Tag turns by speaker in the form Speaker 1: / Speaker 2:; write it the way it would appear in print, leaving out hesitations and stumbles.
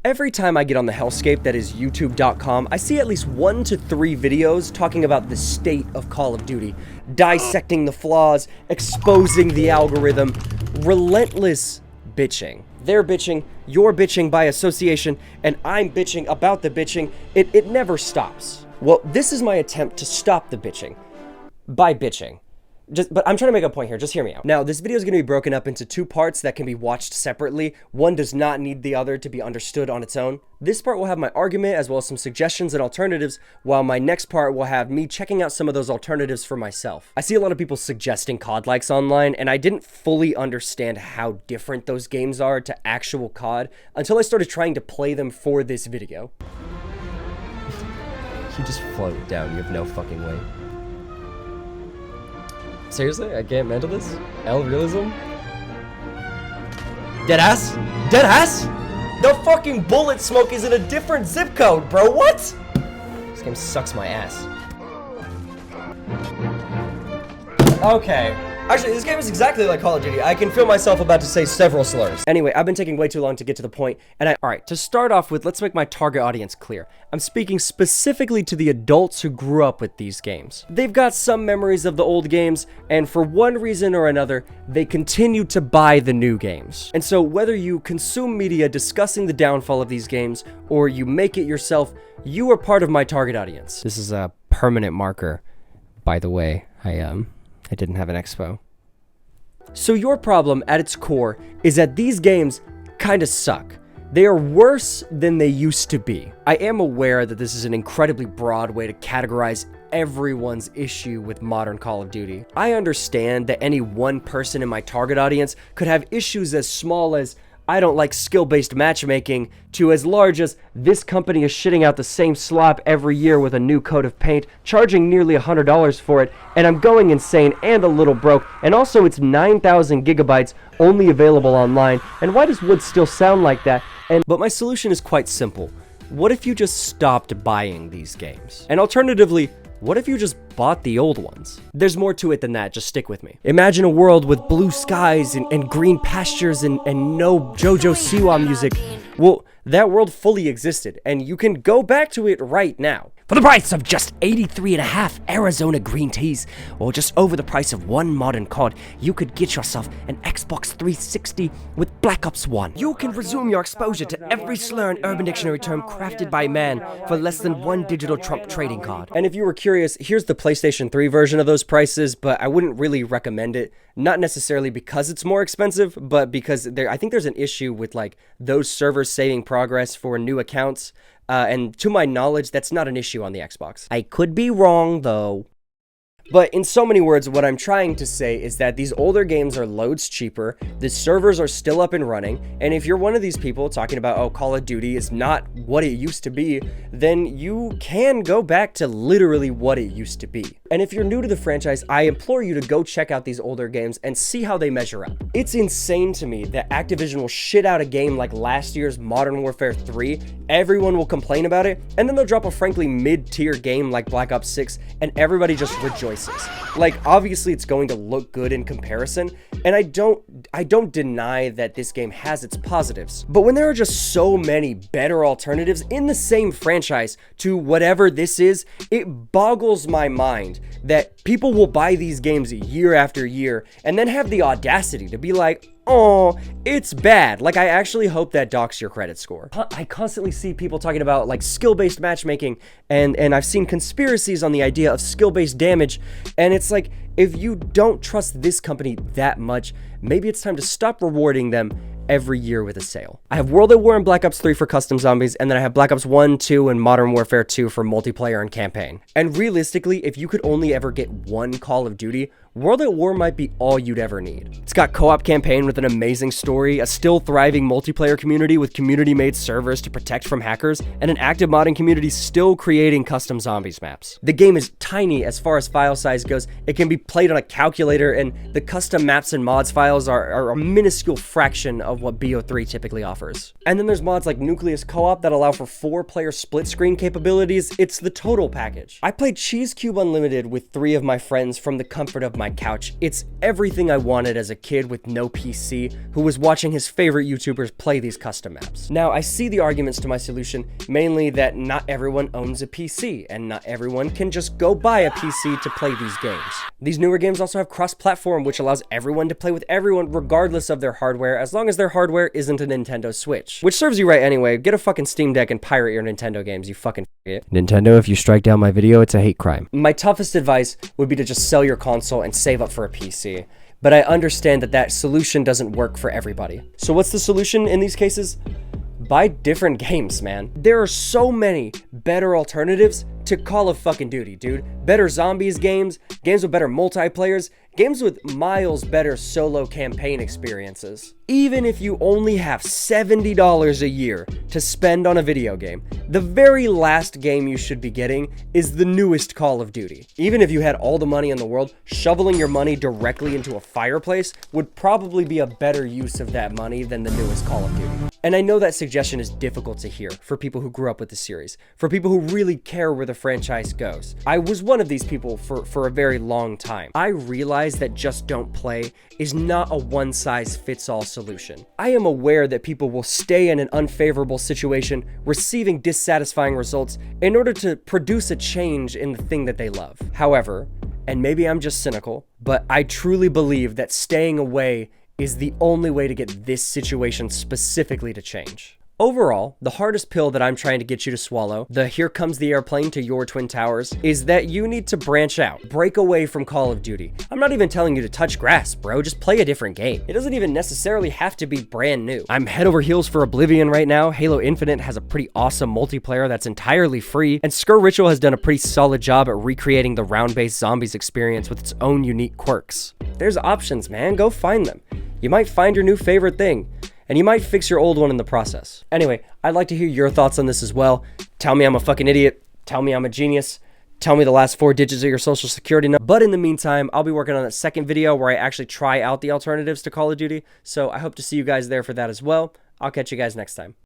Speaker 1: Every time I get on the hellscape that is youtube.com, I see at least 1 to 3 videos talking about the state of Call of Duty, dissecting the flaws, exposing the algorithm, relentless bitching. They're bitching, you're bitching by association, and I'm bitching about the bitching. It never stops. Well, this is my attempt to stop the bitching by bitching. But I'm trying to make a point here, just hear me out. Now, this video is going to be broken up into 2 parts that can be watched separately. One does not need the other to be understood on its own. This part will have my argument as well as some suggestions and alternatives, while my next part will have me checking out some of those alternatives for myself. I see a lot of people suggesting COD likes online, and I didn't fully understand how different those games are to actual COD until I started trying to play them for this video. You just float down, you have no fucking way. Seriously? I can't handle this? L realism? Deadass? Deadass? The fucking bullet smoke is in a different zip code, bro. What? This game sucks my ass. Okay. Actually, this game is exactly like Call of Duty. I can feel myself about to say several slurs. Anyway, I've been taking way too long to get to the point, and alright, to start off with, let's make my target audience clear. I'm speaking specifically to the adults who grew up with these games. They've got some memories of the old games, and for one reason or another, they continue to buy the new games. And so whether you consume media discussing the downfall of these games, or you make it yourself, you are part of my target audience. This is a permanent marker, by the way. I didn't have an expo. So your problem at its core is that these games kinda suck. They are worse than they used to be. I am aware that this is an incredibly broad way to categorize everyone's issue with modern Call of Duty. I understand that any one person in my target audience could have issues as small as I don't like skill-based matchmaking, to as large as this company is shitting out the same slop every year with a new coat of paint, charging nearly $100 for it, and I'm going insane and a little broke, and also it's 9,000 gigabytes only available online, and why does wood still sound like that? But my solution is quite simple. What if you just stopped buying these games? And alternatively, what if you just bought the old ones? There's more to it than that, just stick with me. Imagine a world with blue skies and green pastures and no JoJo Siwa music. Well, that world fully existed, and you can go back to it right now. For the price of just 83.5 Arizona green teas, or just over the price of 1 modern COD, you could get yourself an Xbox 360 with Black Ops 1. You can resume your exposure to every slur and Urban Dictionary term crafted by man for less than 1 digital Trump trading card. And if you were curious, here's the PlayStation 3 version of those prices, but I wouldn't really recommend it. Not necessarily because it's more expensive, but because I think there's an issue with like those servers saving progress for new accounts. And to my knowledge, that's not an issue on the Xbox. I could be wrong, though. But in so many words, what I'm trying to say is that these older games are loads cheaper, the servers are still up and running, and if you're one of these people talking about, oh, Call of Duty is not what it used to be, then you can go back to literally what it used to be. And if you're new to the franchise, I implore you to go check out these older games and see how they measure up. It's insane to me that Activision will shit out a game like last year's Modern Warfare 3, everyone will complain about it, and then they'll drop a frankly mid-tier game like Black Ops 6, and everybody just rejoices. Like, obviously it's going to look good in comparison, and I don't deny that this game has its positives. But when there are just so many better alternatives in the same franchise to whatever this is, it boggles my mind that people will buy these games year after year and then have the audacity to be like, oh, it's bad. Like, I actually hope that docks your credit score. I constantly see people talking about like skill-based matchmaking, and I've seen conspiracies on the idea of skill-based damage, and it's like, if you don't trust this company that much, maybe it's time to stop rewarding them every year with a sale. I have World at War and Black Ops 3 for custom zombies, and then I have Black Ops 1, 2, and Modern Warfare 2 for multiplayer and campaign. And realistically, if you could only ever get one Call of Duty, World at War might be all you'd ever need. It's got co-op campaign with an amazing story, a still thriving multiplayer community with community-made servers to protect from hackers, and an active modding community still creating custom zombies maps. The game is tiny as far as file size goes. It can be played on a calculator, and the custom maps and mods files are a minuscule fraction of what BO3 typically offers. And then there's mods like Nucleus Co-op that allow for 4-player split screen capabilities. It's the total package. I played Cheese Cube Unlimited with 3 of my friends from the comfort of my couch. It's everything I wanted as a kid with no PC who was watching his favorite YouTubers play these custom maps. Now, I see the arguments to my solution, mainly that not everyone owns a PC, and not everyone can just go buy a PC to play these games. These newer games also have cross-platform, which allows everyone to play with everyone regardless of their hardware, as long as their hardware isn't a Nintendo Switch. Which serves you right anyway. Get a fucking Steam Deck and pirate your Nintendo games, you fucking idiot. Nintendo, if you strike down my video, it's a hate crime. My toughest advice would be to just sell your console and save up for a PC. But I understand that that solution doesn't work for everybody. So what's the solution in these cases? Buy different games, man. There are so many better alternatives to Call of fucking Duty, dude. Better zombies games, games with better multiplayers, games with miles better solo campaign experiences. Even if you only have $70 a year to spend on a video game, the very last game you should be getting is the newest Call of Duty. Even if you had all the money in the world, shoveling your money directly into a fireplace would probably be a better use of that money than the newest Call of Duty. And I know that suggestion is difficult to hear for people who grew up with the series, for people who really care where the franchise goes. I was one of these people for a very long time. I realize that just don't play is not a one-size-fits-all solution. I am aware that people will stay in an unfavorable situation, receiving dissatisfying results in order to produce a change in the thing that they love. However, and maybe I'm just cynical, but I truly believe that staying away is the only way to get this situation specifically to change. Overall, the hardest pill that I'm trying to get you to swallow, the here comes the airplane to your Twin Towers, is that you need to branch out, break away from Call of Duty. I'm not even telling you to touch grass, bro, just play a different game. It doesn't even necessarily have to be brand new. I'm head over heels for Oblivion right now. Halo Infinite has a pretty awesome multiplayer that's entirely free, and Skir Ritual has done a pretty solid job at recreating the round-based zombies experience with its own unique quirks. There's options, man, go find them. You might find your new favorite thing, and you might fix your old one in the process. Anyway, I'd like to hear your thoughts on this as well. Tell me I'm a fucking idiot. Tell me I'm a genius. Tell me the last 4 digits of your social security number. But in the meantime, I'll be working on that second video where I actually try out the alternatives to Call of Duty. So I hope to see you guys there for that as well. I'll catch you guys next time.